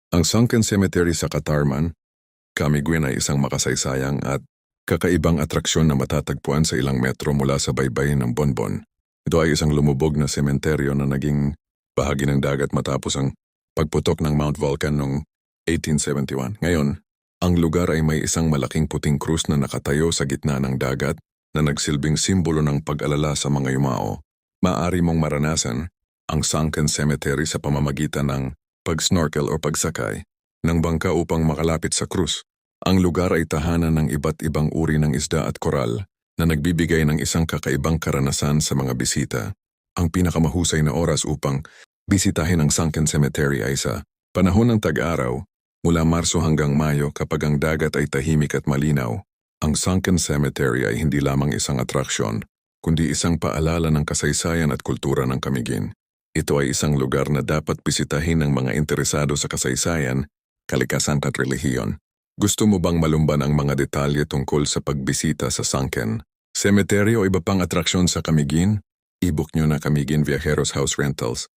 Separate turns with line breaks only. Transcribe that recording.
Ang Sunken Cemetery sa Katarman, Camiguin ay isang makasaysayang at kakaibang atraksyon na matatagpuan sa ilang metro mula sa baybayin ng Bonbon. Ito ay isang lumubog na sementeryo na naging bahagi ng dagat matapos ang pagputok ng Mount Vulcan noong 1871. Ngayon, ang lugar ay may isang malaking puting krus na nakatayo sa gitna ng dagat na nagsilbing simbolo ng pag-alala sa mga yumao. Maaari mong maranasan ang Sunken Cemetery sa pamamagitan ng pag-snorkel o pagsakay ng bangka upang makalapit sa krus. Ang lugar ay tahanan ng iba't ibang uri ng isda at koral na nagbibigay ng isang kakaibang karanasan sa mga bisita. Ang pinakamahusay na oras upang bisitahin ang Sunken Cemetery ay sa panahon ng tag-araw, mula Marso hanggang Mayo kapag ang dagat ay tahimik at malinaw. Ang Sunken Cemetery ay hindi lamang isang atraksyon, kundi isang paalala ng kasaysayan at kultura ng Camiguin. Ito ay isang lugar na dapat bisitahin ng mga interesado sa kasaysayan, kalikasan at relihiyon. Gusto mo bang malumban ang mga detalye tungkol sa pagbisita sa Sunken Cemetery o iba pang atraksyon sa Camiguin? I-book nyo na Camiguin Viajeros House Rentals